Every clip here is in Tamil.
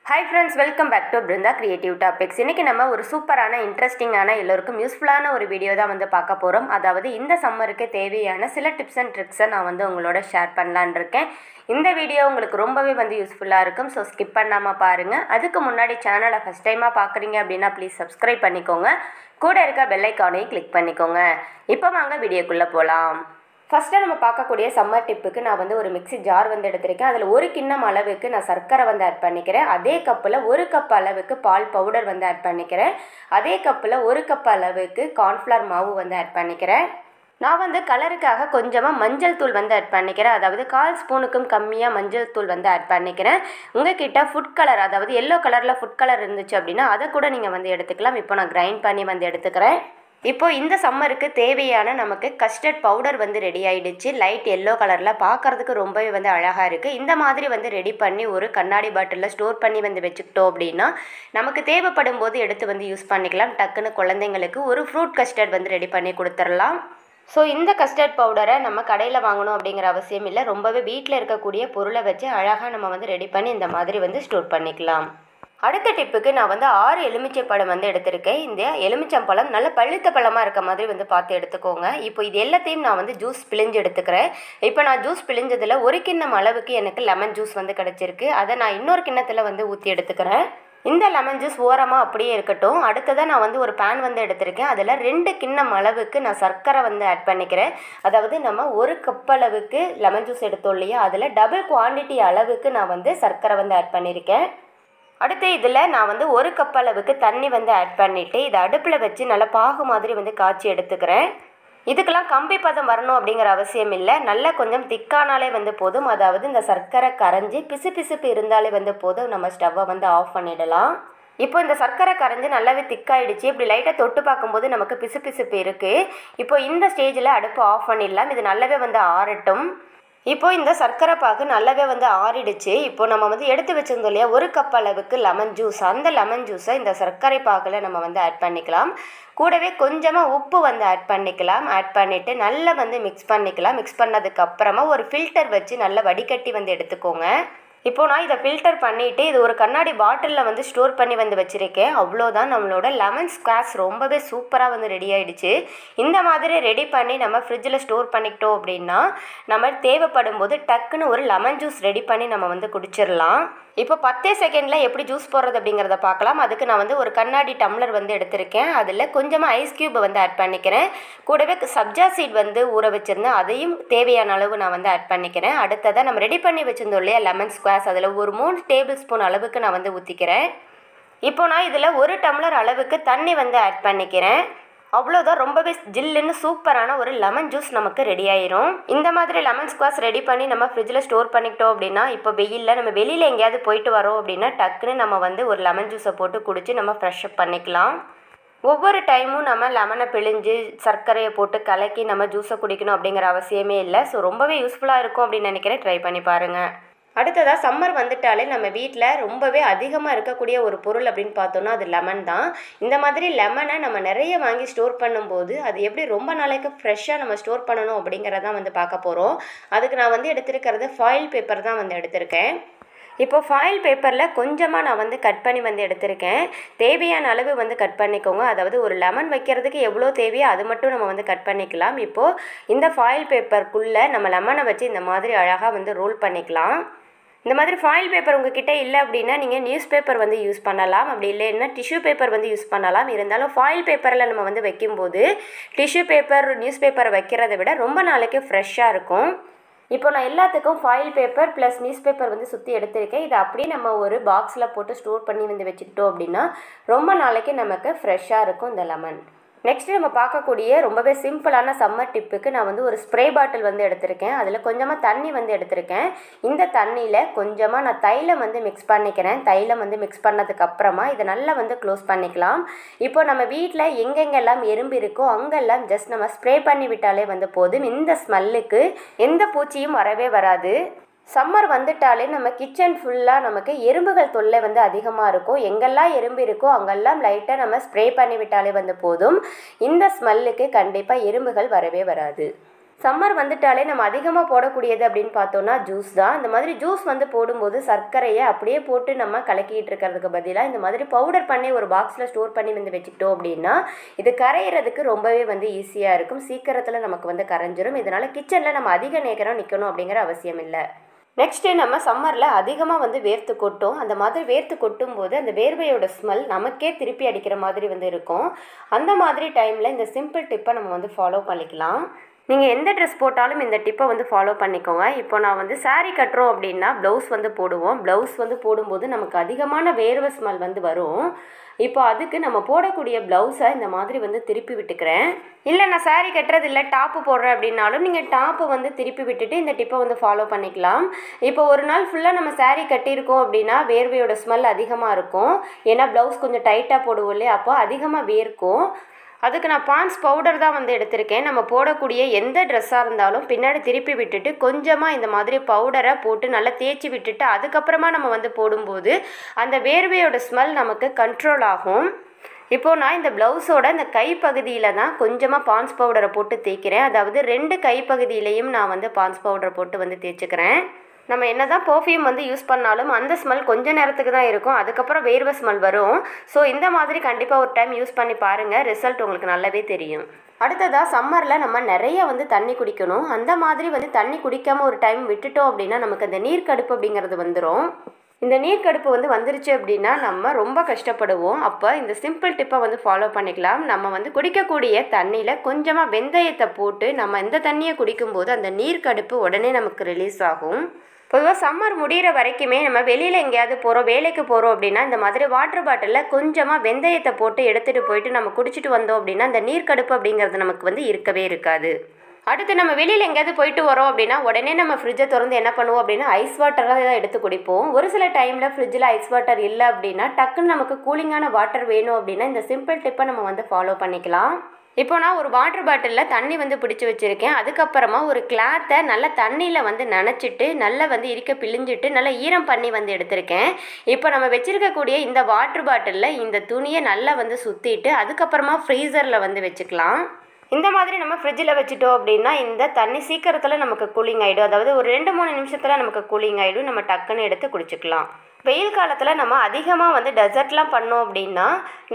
Hi friends, welcome back to Brinda creative topics. இன்றைக்கி நம்ம ஒரு சூப்பரான இன்ட்ரெஸ்டிங்கான எல்லோருக்கும் யூஸ்ஃபுல்லான ஒரு வீடியோ தான் பார்க்க போகிறோம். அதாவது இந்த சம்மருக்கு தேவையான சில டிப்ஸ் அண்ட் ட்ரிக்ஸை நான் உங்களோட ஷேர் பண்ணலான் இருக்கேன். இந்த வீடியோ உங்களுக்கு ரொம்பவே யூஸ்ஃபுல்லாக இருக்கும். ஸோ ஸ்கிப் பண்ணாமல் பாருங்கள். அதுக்கு முன்னாடி சேனலை ஃபஸ்ட் டைமாக பார்க்குறீங்க அப்படின்னா ப்ளீஸ் சப்ஸ்கிரைப் பண்ணிக்கோங்க. கூட இருக்க பெல் ஐக்கானையும் கிளிக் பண்ணிக்கோங்க. இப்போ வாங்க வீடியோக்குள்ளே போகலாம். ஃபஸ்ட்டு நம்ம பார்க்கக்கூடிய சம்மர் டிப்புக்கு நான் ஒரு மிக்ஸி ஜார் எடுத்திருக்கேன். அதில் ஒரு கிண்ணம் அளவுக்கு நான் சர்க்கரை ஆட் பண்ணிக்கிறேன். அதே கப்பில் ஒரு கப் அளவுக்கு பால் பவுடர் ஆட் பண்ணிக்கிறேன். அதே கப்பில் ஒரு கப் அளவுக்கு கார்ன்ஃப்ளவர் மாவு ஆட் பண்ணிக்கிறேன். நான் கலருக்காக கொஞ்சமாக மஞ்சள் தூள் ஆட் பண்ணிக்கிறேன். அதாவது 1/4 ஸ்பூனுக்கும் கம்மியாக மஞ்சள் தூள் ஆட் பண்ணிக்கிறேன். உங்ககிட்ட ஃபுட் கலர், அதாவது எல்லோ கலரில் ஃபுட் கலர் இருந்துச்சு அப்படின்னா அதை கூட நீங்கள் எடுத்துக்கலாம். இப்போ நான் கிரைண்ட் பண்ணி எடுத்துக்கிறேன். இப்போ இந்த சம்மருக்கு தேவையான நமக்கு கஸ்டர்ட் பவுடர் ரெடி ஆகிடுச்சு. லைட் எல்லோ கலரில் பார்க்குறதுக்கு ரொம்பவே அழகாக இருக்குது. இந்த மாதிரி ரெடி பண்ணி ஒரு கண்ணாடி பாட்டிலில் ஸ்டோர் பண்ணி வச்சுக்கிட்டோம் அப்படின்னா நமக்கு தேவைப்படும் போது எடுத்து யூஸ் பண்ணிக்கலாம். டக்குன்னு குழந்தைங்களுக்கு ஒரு ஃப்ரூட் கஸ்டர்ட் ரெடி பண்ணி கொடுத்துடலாம். ஸோ இந்த கஸ்டர்ட் பவுடரை நம்ம கடையில் வாங்கணும் அப்படிங்கிற அவசியம் இல்லை. ரொம்பவே வீட்டில் இருக்கக்கூடிய பொருளை வச்சு அழகாக நம்ம ரெடி பண்ணி இந்த மாதிரி ஸ்டோர் பண்ணிக்கலாம். அடுத்த டிப்புக்கு நான் 6 எலுமிச்சை பழம் எடுத்திருக்கேன். இந்த எலுமிச்சம்பழம் நல்ல பழுத்த பழமாக இருக்க மாதிரி பார்த்து எடுத்துக்கோங்க. இப்போ இது எல்லாத்தையும் நான் ஜூஸ் பிழிஞ்சு எடுத்துக்கிறேன். இப்போ நான் ஜூஸ் பிழிஞ்சதில் ஒரு கிண்ணம் அளவுக்கு எனக்கு லெமன் ஜூஸ் கிடச்சிருக்கு. அதை நான் இன்னொரு கிண்ணத்தில் ஊற்றி எடுத்துக்கிறேன். இந்த லெமன் ஜூஸ் ஓரமாக அப்படியே இருக்கட்டும். அடுத்ததாக நான் ஒரு பேன் எடுத்திருக்கேன். அதில் 2 கிண்ணம் அளவுக்கு நான் சர்க்கரை ஆட் பண்ணிக்கிறேன். அதாவது நம்ம ஒரு கப் அளவுக்கு லெமன் ஜூஸ் எடுத்தோம் இல்லையா, அதில் டபுள் குவான்டிட்டி அளவுக்கு நான் சர்க்கரை ஆட் பண்ணியிருக்கேன். அடுத்து இதில் நான் ஒரு கப் அளவுக்கு தண்ணி ஆட் பண்ணிவிட்டு இதை அடுப்பில் வச்சு நல்லா பாகு மாதிரி காய்ச்சி எடுத்துக்கிறேன். இதுக்கெல்லாம் கம்பி பதம் வரணும் அப்படிங்கிற அவசியம் இல்லை. நல்லா கொஞ்சம் திக்கானாலே போதும். அதாவது இந்த சர்க்கரை கரைஞ்சி பிசு பிசுப்பு இருந்தாலே போதும். நம்ம ஸ்டவ்வை ஆஃப் பண்ணிடலாம். இப்போ இந்த சர்க்கரை கரைஞ்சி நல்லாவே திக்காயிடுச்சு. இப்படி லைட்டாக தொட்டு பார்க்கும்போது நமக்கு பிசு பிசுப்பு இருக்குது. இப்போ இந்த ஸ்டேஜில் அடுப்பு ஆஃப் பண்ணிடலாம். இது நல்லாவே ஆறட்டும். இப்போ இந்த சர்க்கரை பாகு நல்லாவே ஆறிடுச்சு. இப்போ நம்ம எடுத்து வச்சிருந்தோம் இல்லையா ஒரு கப் அளவுக்கு லெமன் ஜூஸ், அந்த லெமன் ஜூஸை இந்த சர்க்கரை பாகில் நம்ம ஆட் பண்ணிக்கலாம். கூடவே கொஞ்சமாக உப்பு ஆட் பண்ணிக்கலாம். ஆட் பண்ணிவிட்டு நல்லா மிக்ஸ் பண்ணிக்கலாம். மிக்ஸ் பண்ணதுக்கப்புறமா ஒரு ஃபில்டர் வச்சு நல்லா வடிகட்டி எடுத்துக்கோங்க. இப்போது நான் இதை ஃபில்டர் பண்ணிவிட்டு இது ஒரு கண்ணாடி பாட்டிலில் ஸ்டோர் பண்ணி வச்சுருக்கேன். அவ்வளோதான், நம்மளோட லெமன் ஸ்குவாஷ் ரொம்பவே சூப்பராக ரெடி ஆகிடுச்சு. இந்த மாதிரி ரெடி பண்ணி நம்ம ஃப்ரிட்ஜில் ஸ்டோர் பண்ணிக்கிட்டோம் அப்படின்னா நம்ம தேவைப்படும் போது டக்குன்னு ஒரு லெமன் ஜூஸ் ரெடி பண்ணி நம்ம குடிச்சிடலாம். இப்போ 10 செகண்டில் எப்படி ஜூஸ் போடுறது அப்படிங்கிறத பார்க்கலாம். அதுக்கு நான் ஒரு கண்ணாடி டம்ளர் எடுத்திருக்கேன். அதில் கொஞ்சமாக ஐஸ் க்யூப் ஆட் பண்ணிக்கிறேன். கூடவே சப்ஜா சீட் ஊற வச்சுருந்தேன், அதையும் தேவையான அளவு நான் ஆட் பண்ணிக்கிறேன். அடுத்ததாக நம்ம ரெடி பண்ணி வச்சுருந்தோம் இல்லையா லெமன் ஸ்குவாஷ், அதில் ஒரு 3 டேபிள் ஸ்பூன் அளவுக்கு நான் ஊற்றிக்கிறேன். இப்போ நான் இதில் 1 டம்ளர் அளவுக்கு தண்ணி ஆட் பண்ணிக்கிறேன். அவ்வளோதான், ரொம்பவே ஜில்லுன்னு சூப்பரான ஒரு லெமன் ஜூஸ் நமக்கு ரெடி ஆயிரும். இந்த மாதிரி லெமன் ஸ்குவாஷ் ரெடி பண்ணி நம்ம ஃப்ரிட்ஜில் ஸ்டோர் பண்ணிக்கிட்டோம் அப்படின்னா இப்போ வெயிலில் நம்ம வெளியில் எங்கேயாவது போயிட்டு வரோம் அப்படின்னா டக்குன்னு நம்ம ஒரு லெமன் ஜூஸை போட்டு குடிச்சு நம்ம ஃப்ரெஷ் அப் பண்ணிக்கலாம். ஒவ்வொரு டைமும் நம்ம லெமனை பிழிஞ்சு சர்க்கரையை போட்டு கலக்கி நம்ம ஜூஸை குடிக்கணும் அப்படிங்கிற அவசியமே இல்லை. ஸோ ரொம்பவே யூஸ்ஃபுல்லாக இருக்கும் அப்படின்னு நினைக்கிறேன். ட்ரை பண்ணி பாருங்கள். அடுத்ததாக சம்மர் வந்துட்டாலே நம்ம வீட்டில் ரொம்பவே அதிகமாக இருக்கக்கூடிய ஒரு பொருள் அப்படின்னு பார்த்தோன்னா அது லெமன் தான். இந்த மாதிரி லெமனை நம்ம நிறைய வாங்கி ஸ்டோர் பண்ணும்போது அது எப்படி ரொம்ப நாளைக்கு ஃப்ரெஷ்ஷாக நம்ம ஸ்டோர் பண்ணணும் அப்படிங்கிறதான் பார்க்க போகிறோம். அதுக்கு நான் எடுத்திருக்கிறது ஃபாயில் பேப்பர் தான் எடுத்திருக்கேன். இப்போ ஃபாயில் பேப்பரில் கொஞ்சமாக நான் கட் பண்ணி எடுத்திருக்கேன். தேவையான அளவு கட் பண்ணிக்கோங்க. அதாவது ஒரு லெமன் வைக்கிறதுக்கு எவ்வளோ தேவையோ அது மட்டும் நம்ம கட் பண்ணிக்கலாம். இப்போது இந்த ஃபாயில் பேப்பருக்குள்ளே நம்ம லெமனை வச்சு இந்த மாதிரி அழகாக ரோல் பண்ணிக்கலாம். இந்த மாதிரி ஃபாயில் பேப்பர் உங்ககிட்ட இல்லை அப்படின்னா நீங்கள் நியூஸ் பேப்பர் யூஸ் பண்ணலாம். அப்படி இல்லைன்னா டிஷ்யூ பேப்பர் யூஸ் பண்ணலாம். இருந்தாலும் ஃபாயில் பேப்பரில் நம்ம வைக்கும்போது டிஷ்யூ பேப்பர் நியூஸ் பேப்பரை வைக்கிறத விட ரொம்ப நாளைக்கு ஃப்ரெஷ்ஷாக இருக்கும். இப்போ நான் எல்லாத்துக்கும் foil paper plus news paper சுற்றி எடுத்திருக்கேன். இதை அப்படியே நம்ம ஒரு பாக்ஸில் போட்டு ஸ்டோர் பண்ணி வச்சுக்கிட்டோம் அப்படின்னா ரொம்ப நாளைக்கு நமக்கு ஃப்ரெஷ்ஷாக இருக்கும் இந்த லெமன். நெக்ஸ்ட் நம்ம பார்க்கக்கூடிய ரொம்பவே சிம்பிளான சம்மர் டிப்புக்கு நான் ஒரு ஸ்ப்ரே பாட்டில் எடுத்திருக்கேன். அதில் கொஞ்சமாக தண்ணி எடுத்திருக்கேன். இந்த தண்ணியில் கொஞ்சமாக நான் தைலம் மிக்ஸ் பண்ணிக்கிறேன். தைலம் மிக்ஸ் பண்ணதுக்கப்புறமா இதை நல்லா க்ளோஸ் பண்ணிக்கலாம். இப்போ நம்ம வீட்டில் எங்கெங்கெல்லாம் எறும்பு இருக்கோ அங்கெல்லாம் ஜஸ்ட் நம்ம ஸ்ப்ரே பண்ணி விட்டாலே போதும். இந்த ஸ்மெல்லுக்கு எந்த பூச்சியும் வரவே வராது. சம்மர் வந்துட்டாலே நம்ம கிச்சன் ஃபுல்லாக நமக்கு எறும்புகள் தொல்லை அதிகமாக இருக்கும். எங்கெல்லாம் எறும்பு இருக்கோ அங்கெல்லாம் லைட்டாக நம்ம ஸ்ப்ரே பண்ணி விட்டாலே போதும். இந்த ஸ்மெல்லுக்கு கண்டிப்பாக எறும்புகள் வரவே வராது. சம்மர் வந்துட்டாலே நம்ம அதிகமாக போடக்கூடியது அப்படின்னு பார்த்தோன்னா ஜூஸ் தான். இந்த மாதிரி ஜூஸ் வந்து போடும்போது சர்க்கரையை அப்படியே போட்டு நம்ம கலக்கிட்டு இருக்கிறதுக்கு பதிலாக இந்த மாதிரி பவுடர் பண்ணி ஒரு பாக்ஸில் ஸ்டோர் பண்ணி வந்து வச்சுக்கிட்டோம் அப்படின்னா இது கரையிறதுக்கு ரொம்பவே வந்து ஈஸியாக இருக்கும். சீக்கிரத்தில் நமக்கு வந்து கரைஞ்சிரும். இதனால் கிச்சனில் நம்ம அதிக நேரம் நிற்கணும் அப்படிங்கிற அவசியம் இல்லை. நெக்ஸ்ட்டு நம்ம சம்மரில் அதிகமாக வந்து வேர்த்து கொட்டும். அந்த மாதிரி வேர்த்து கொட்டும் போது அந்த வேர்வையோட ஸ்மெல் நமக்கே திருப்பி அடிக்கிற மாதிரி வந்து இருக்கும். அந்த மாதிரி டைமில் இந்த சிம்பிள் டிப்பை நம்ம வந்து ஃபாலோ பண்ணிக்கலாம். நீங்கள் எந்த ட்ரெஸ் போட்டாலும் இந்த டிப்பை வந்து ஃபாலோ பண்ணிக்கோங்க. இப்போ நான் வந்து சாரீ கட்டுறோம் அப்படின்னா ப்ளவுஸ் வந்து போடுவோம். ப்ளவுஸ் வந்து போடும்போது நமக்கு அதிகமான வேர்வை ஸ்மெல் வந்து வரும். இப்போ அதுக்கு நம்ம போடக்கூடிய ப்ளவுஸை இந்த மாதிரி வந்து திருப்பி விட்டுக்கிறேன். இல்லை நான் சாரீ கட்டுறது இல்லை டாப்பு போடுறேன் அப்படின்னாலும் நீங்கள் டாப்பை வந்து திருப்பி விட்டுட்டு இந்த டிப்பை வந்து ஃபாலோ பண்ணிக்கலாம். இப்போ ஒரு நாள் ஃபுல்லாக நம்ம சாரீ கட்டியிருக்கோம் அப்படின்னா வேர்வையோட ஸ்மெல் அதிகமாக இருக்கும். ஏன்னா ப்ளவுஸ் கொஞ்சம் டைட்டாக போடுவோம் இல்லையா, அப்போ அதிகமாக வேர்க்கும். அதுக்கு நான் பான்ஸ் பவுடர் தான் வந்து எடுத்திருக்கேன். நம்ம போடக்கூடிய எந்த ட்ரெஸ்ஸாக இருந்தாலும் பின்னாடி திருப்பி விட்டுட்டு கொஞ்சமாக இந்த மாதிரி பவுடரை போட்டு நல்லா தேய்ச்சி விட்டுட்டு அதுக்கப்புறமா நம்ம வந்து போடும்போது அந்த வேர்வையோட ஸ்மெல் நமக்கு கண்ட்ரோல் ஆகும். இப்போது நான் இந்த ப்ளவுஸோட இந்த கைப்பகுதியில் தான் கொஞ்சமாக பான்ஸ் பவுடரை போட்டு தேய்க்கிறேன். அதாவது 2 கைப்பகுதியிலையும் நான் வந்து பான்ஸ் பவுடரை போட்டு வந்து தேய்ச்சிக்கிறேன். நம்ம என்ன தான் பர்ஃப்யூம் வந்து யூஸ் பண்ணாலும் அந்த ஸ்மெல் கொஞ்சம் நேரத்துக்கு தான் இருக்கும். அதுக்கப்புறம் வேர்வை ஸ்மெல் வரும். ஸோ இந்த மாதிரி கண்டிப்பாக ஒரு டைம் யூஸ் பண்ணி பாருங்கள். ரிசல்ட் உங்களுக்கு நல்லாவே தெரியும். அடுத்ததாக சம்மரில் நம்ம நிறைய வந்து தண்ணி குடிக்கணும். அந்த மாதிரி வந்து தண்ணி குடிக்காமல் ஒரு டைம் விட்டுட்டோம் அப்படின்னா நமக்கு அந்த நீர்க்கடுப்பு அப்படிங்கிறது வந்துடும். இந்த நீர்க்கடுப்பு வந்து வந்துருச்சு அப்படின்னா நம்ம ரொம்ப கஷ்டப்படுவோம். அப்போ இந்த சிம்பிள் டிப்பை வந்து ஃபாலோ பண்ணிக்கலாம். நம்ம வந்து குடிக்கக்கூடிய தண்ணியில் கொஞ்சமாக வெந்தயத்தை போட்டு நம்ம இந்த தண்ணியை குடிக்கும்போது அந்த நீர்க்கடுப்பு உடனே நமக்கு ரிலீஸ் ஆகும். பொதுவாக சம்மர் முடிகிற வரைக்குமே நம்ம வெளியில் எங்கேயாவது போகிறோம், வேலைக்கு போகிறோம் அப்படின்னா இந்த மாதிரி வாட்டர் பாட்டிலில் கொஞ்சமாக வெந்தயத்தை போட்டு எடுத்துகிட்டு போயிட்டு நம்ம குடிச்சிட்டு வந்தோம் அப்படின்னா அந்த நீர்க்கடுப்பு அப்படிங்கிறது நமக்கு வந்து இருக்கவே இருக்காது. அடுத்து நம்ம வெளியில் எங்கேயாவது போயிட்டு வரோம் அப்படின்னா உடனே நம்ம ஃப்ரிட்ஜை திறந்து என்ன பண்ணுவோம் அப்படின்னா ஐஸ் வாட்டராக தான் எடுத்து குடிப்போம். ஒரு சில டைமில் ஃப்ரிட்ஜில் ஐஸ் வாட்டர் இல்லை அப்படின்னா டக்குன்னு நமக்கு கூலிங்கான வாட்டர் வேணும் அப்படின்னா இந்த சிம்பிள் டிப்பை நம்ம வந்து ஃபாலோ பண்ணிக்கலாம். இப்போ நான் ஒரு வாட்டர் பாட்டிலில் தண்ணி வந்து பிடிச்சி வச்சுருக்கேன். அதுக்கப்புறமா ஒரு கிளாத்தை நல்லா தண்ணியில் வந்து நனைச்சிட்டு நல்லா வந்து பிழிஞ்சிட்டு நல்லா ஈரம் பண்ணி வந்து எடுத்திருக்கேன். இப்போ நம்ம வச்சுருக்கக்கூடிய இந்த வாட்டர் பாட்டிலில் இந்த துணியை நல்லா வந்து சுற்றிட்டு அதுக்கப்புறமா ஃப்ரீசரில் வந்து வச்சுக்கலாம். இந்த மாதிரி நம்ம ஃப்ரிட்ஜில் வச்சுட்டோம் அப்படின்னா இந்த தண்ணி சீக்கிரத்தில் நமக்கு கூலிங் ஆகிடும். அதாவது ஒரு 2-3 நிமிஷத்தில் நமக்கு கூலிங் ஆகிடும். நம்ம டக்குன்னு எடுத்து குடிச்சிக்கலாம். வெயில் காலத்தில் நம்ம அதிகமாக வந்து டெசர்ட்லாம் பண்ணோம் அப்படின்னா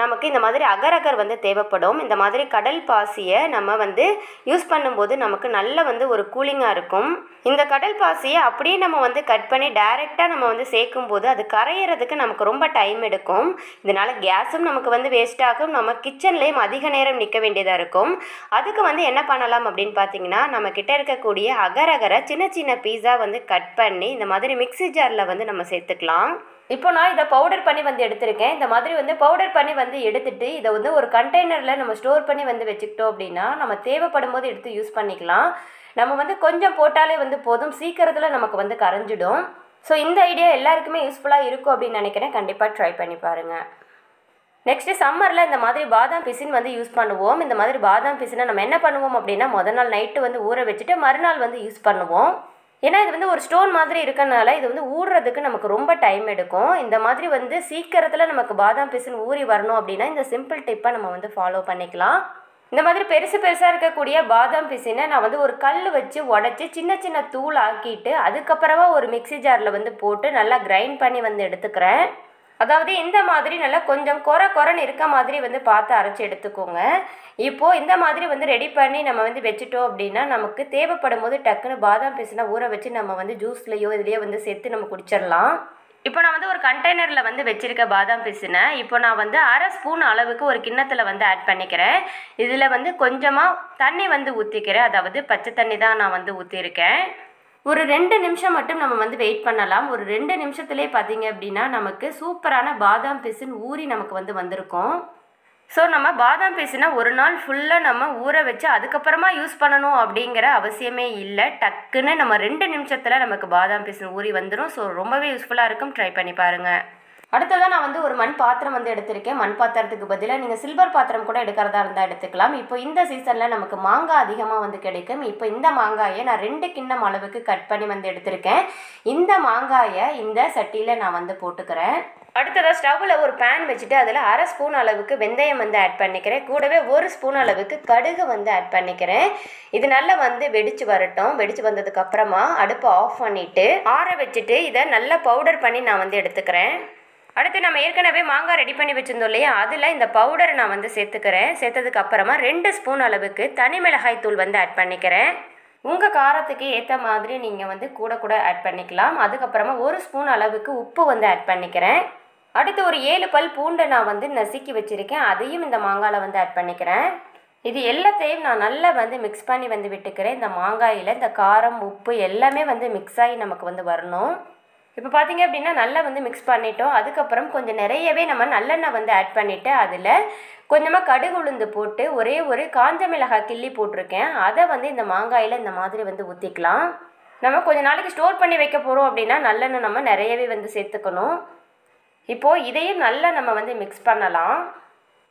நமக்கு இந்த மாதிரி அகர் வந்து தேவைப்படும். இந்த மாதிரி கடல் பாசியை நம்ம வந்து யூஸ் பண்ணும்போது நமக்கு நல்ல வந்து ஒரு கூலிங்காக இருக்கும். இந்த கடல் பாசியை அப்படியே நம்ம வந்து கட் பண்ணி டைரெக்டாக நம்ம வந்து சேர்க்கும்போது அது கரையிறதுக்கு நமக்கு ரொம்ப டைம் எடுக்கும். இதனால் கேஸும் நமக்கு வந்து வேஸ்ட் ஆகும். நம்ம கிச்சன்லேயும் அதிக நேரம் நிற்க வேண்டியதாக இருக்கும். அதுக்கு வந்து என்ன பண்ணலாம் அப்படின்னு பார்த்தீங்கன்னா நம்ம கிட்ட இருக்கக்கூடிய அகரை சின்ன சின்ன பீஸா வந்து கட் பண்ணி இந்த மாதிரி மிக்ஸி ஜாரில் வந்து நம்ம சேர்த்துக்கலாம். இப்போ நான் இதை பவுடர் பண்ணி வந்து எடுத்திருக்கேன். இந்த மாதிரி வந்து பவுடர் பண்ணி வந்து எடுத்துகிட்டு இதை வந்து ஒரு கண்டெய்னரில் நம்ம ஸ்டோர் பண்ணி வந்து வச்சுக்கிட்டோம் அப்படின்னா நம்ம தேவைப்படும் போது எடுத்து யூஸ் பண்ணிக்கலாம். நம்ம வந்து கொஞ்சம் போட்டாலே வந்து போதும், சீக்கிரத்தில் நமக்கு வந்து கரைஞ்சிடும். ஸோ இந்த ஐடியா எல்லாருக்குமே யூஸ்ஃபுல்லாக இருக்கும் அப்படின்னு நினைக்கிறேன். கண்டிப்பாக ட்ரை பண்ணி பாருங்கள். நெக்ஸ்ட்டு சம்மரில் இந்த மாதிரி பாதாம் பிசின் வந்து யூஸ் பண்ணுவோம். இந்த மாதிரி பாதாம் பிசினை நம்ம என்ன பண்ணுவோம் அப்படின்னா முதல் நாள் நைட்டு வந்து ஊற வச்சுட்டு மறுநாள் வந்து யூஸ் பண்ணுவோம். ஏன்னா இது வந்து ஒரு ஸ்டோன் மாதிரி இருக்கனால இது வந்து ஊறுறதுக்கு நமக்கு ரொம்ப டைம் எடுக்கும். இந்த மாதிரி வந்து சீக்கிரத்தில் நமக்கு பாதாம் பிசின் ஊறி வரணும் அப்படின்னா இந்த சிம்பிள் டிப்பை நம்ம வந்து ஃபாலோ பண்ணிக்கலாம். இந்த மாதிரி பெருசாக இருக்கக்கூடிய பாதாம் பிசினை நான் வந்து ஒரு கல் வச்சு உடச்சி சின்ன சின்ன தூள் ஆக்கிட்டு அதுக்கப்புறமா ஒரு மிக்ஸி ஜாரில் வந்து போட்டு நல்லா கிரைண்ட் பண்ணி வந்து எடுத்துக்கிறேன். அதாவது இந்த மாதிரி நல்லா கொஞ்சம் கொரன்னு இருக்க மாதிரி வந்து பார்த்து அரைச்சி எடுத்துக்கோங்க. இப்போது இந்த மாதிரி வந்து ரெடி பண்ணி நம்ம வந்து வச்சுட்டோம் அப்படின்னா நமக்கு தேவைப்படும் போது டக்குன்னு பாதாம் பிசினை ஊற வச்சு நம்ம வந்து ஜூஸ்லேயோ இதுலேயோ வந்து சேர்த்து நம்ம குடிச்சிடலாம். இப்போ நான் வந்து ஒரு கண்டெய்னரில் வந்து வச்சுருக்க பாதாம் பிசினை இப்போ நான் வந்து 1/2 ஸ்பூன் அளவுக்கு ஒரு கிண்ணத்தில் வந்து ஆட் பண்ணிக்கிறேன். இதில் வந்து கொஞ்சமாக தண்ணி வந்து ஊற்றிக்கிறேன். அதாவது பச்சை தண்ணி தான் நான் வந்து ஊற்றிருக்கேன். ஒரு 2 நிமிஷம் மட்டும் நம்ம வந்து வெயிட் பண்ணலாம். ஒரு 2 நிமிஷத்துலேயே பார்த்தீங்க அப்படின்னா நமக்கு சூப்பரான பாதாம் பிசின் ஊறி நமக்கு வந்து வந்திருக்கும். ஸோ நம்ம பாதாம் பிசினை ஒரு நாள் ஃபுல்லாக நம்ம ஊற வச்சு அதுக்கப்புறமா யூஸ் பண்ணணும் அப்படிங்கிற அவசியமே இல்லை. டக்குன்னு நம்ம 2 நிமிஷத்தில் நமக்கு பாதாம் பிசின் ஊறி வந்துடும். ஸோ ரொம்பவே யூஸ்ஃபுல்லாக இருக்கும். ட்ரை பண்ணி பாருங்கள். அடுத்ததான் நான் வந்து ஒரு மண் பாத்திரம் வந்து எடுத்திருக்கேன். மண் பாத்திரத்துக்கு பதிலாக நீங்கள் சில்வர் பாத்திரம் கூட எடுக்கிறதா இருந்தால் எடுத்துக்கலாம். இப்போ இந்த சீசனில் நமக்கு மாங்காய் அதிகமாக வந்து கிடைக்கும். இப்போ இந்த மாங்காயை நான் 2 கிண்ணம் அளவுக்கு கட் பண்ணி வந்து எடுத்திருக்கேன். இந்த மாங்காயை இந்த சட்டியில் நான் வந்து போட்டுக்கிறேன். அடுத்ததாக ஸ்டவ்வில் ஒரு பேன் வச்சுட்டு அதில் 1/2 ஸ்பூன் அளவுக்கு வெந்தயம் வந்து ஆட் பண்ணிக்கிறேன். கூடவே 1 ஸ்பூன் அளவுக்கு கடுகு வந்து ஆட் பண்ணிக்கிறேன். இது நல்லா வந்து வெடிச்சு வரட்டும். வெடிச்சு வந்ததுக்கு அப்புறமா அடுப்பை ஆஃப் பண்ணிவிட்டு ஆற வச்சுட்டு இதை நல்லா பவுடர் பண்ணி நான் வந்து எடுத்துக்கிறேன். அடுத்து நம்ம ஏற்கனவே மாங்காய் ரெடி பண்ணி வச்சுருந்தோம் இல்லையா, அதில் இந்த பவுடரை நான் வந்து சேர்த்துக்கிறேன். சேர்த்ததுக்கு அப்புறமா 2 ஸ்பூன் அளவுக்கு தனி மிளகாய் தூள் வந்து ஆட் பண்ணிக்கிறேன். உங்கள் காரத்துக்கு ஏற்ற மாதிரி நீங்கள் வந்து கூட ஆட் பண்ணிக்கலாம். அதுக்கப்புறமா 1 ஸ்பூன் அளவுக்கு உப்பு வந்து ஆட் பண்ணிக்கிறேன். அடுத்து ஒரு 7 பல் பூண்டை நான் வந்து நசுக்கி வச்சுருக்கேன். அதையும் இந்த மாங்காயில் வந்து ஆட் பண்ணிக்கிறேன். இது எல்லாத்தையும் நான் நல்லா வந்து மிக்ஸ் பண்ணி வந்து விட்டுக்கிறேன். இந்த மாங்காயில் இந்த காரம் உப்பு எல்லாமே வந்து மிக்ஸ் ஆகி நமக்கு வந்து வரணும். இப்போ பார்த்தீங்க அப்படின்னா நல்லா வந்து மிக்ஸ் பண்ணிட்டோம். அதுக்கப்புறம் கொஞ்சம் நிறையவே நம்ம நல்லெண்ணெய் வந்து ஆட் பண்ணிவிட்டு அதில் கொஞ்சமாக கடுகு உளுந்து போட்டு ஒரே ஒரு காஞ்ச மிளகாய் கிள்ளி போட்டிருக்கேன். அதை வந்து இந்த மாங்காயில் இந்த மாதிரி வந்து ஊற்றிக்கலாம். நம்ம கொஞ்சம் நாளைக்கு ஸ்டோர் பண்ணி வைக்க போகிறோம் அப்படின்னா நல்லெண்ணெய் நம்ம நிறையவே வந்து சேர்த்துக்கணும். இப்போது இதையும் நல்லா நம்ம வந்து மிக்ஸ் பண்ணலாம்.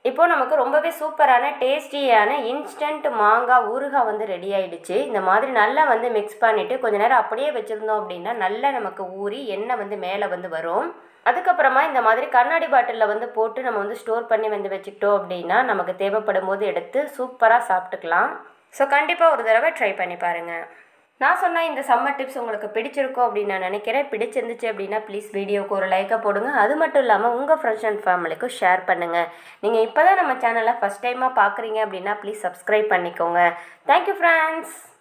இப்போது நமக்கு ரொம்பவே சூப்பரான டேஸ்டியான இன்ஸ்டன்ட் மாங்காய் ஊறுகாய் வந்து ரெடி ஆகிடுச்சு. இந்த மாதிரி நல்லா வந்து மிக்ஸ் பண்ணிவிட்டு கொஞ்சம் நேரம் அப்படியே வச்சுருந்தோம் அப்படின்னா நல்லா நமக்கு ஊறி எண்ணெய் வந்து மேலே வந்து வரும். அதுக்கப்புறமா இந்த மாதிரி கண்ணாடி பாட்டிலில் வந்து போட்டு நம்ம வந்து ஸ்டோர் பண்ணி வந்து வச்சுக்கிட்டோம் அப்படின்னா நமக்கு தேவைப்படும் போது எடுத்து சூப்பராக சாப்பிட்டுக்கலாம். ஸோ கண்டிப்பாக ஒரு தடவை ட்ரை பண்ணி பாருங்கள். நான் சொன்ன இந்த சம்மர் டிப்ஸ் உங்களுக்கு பிடிச்சிருக்கோம் அப்படின்னு நான் நினைக்கிறேன். பிடிச்சிருந்துச்சு அப்படின்னா ப்ளீஸ் வீடியோவுக்கு ஒரு லைக்கை போடுங்க. அது மட்டும் இல்லாமல் உங்கள் ஃப்ரெண்ட்ஸ் அண்ட் ஃபேமிலிக்கும் ஷேர் பண்ணுங்கள். நீங்கள் இப்போ தான் நம்ம சேனலை ஃபஸ்ட் டைமாக பார்க்குறீங்க அப்படின்னா ப்ளீஸ் சப்ஸ்கிரைப் பண்ணிக்கோங்க. Thank you friends.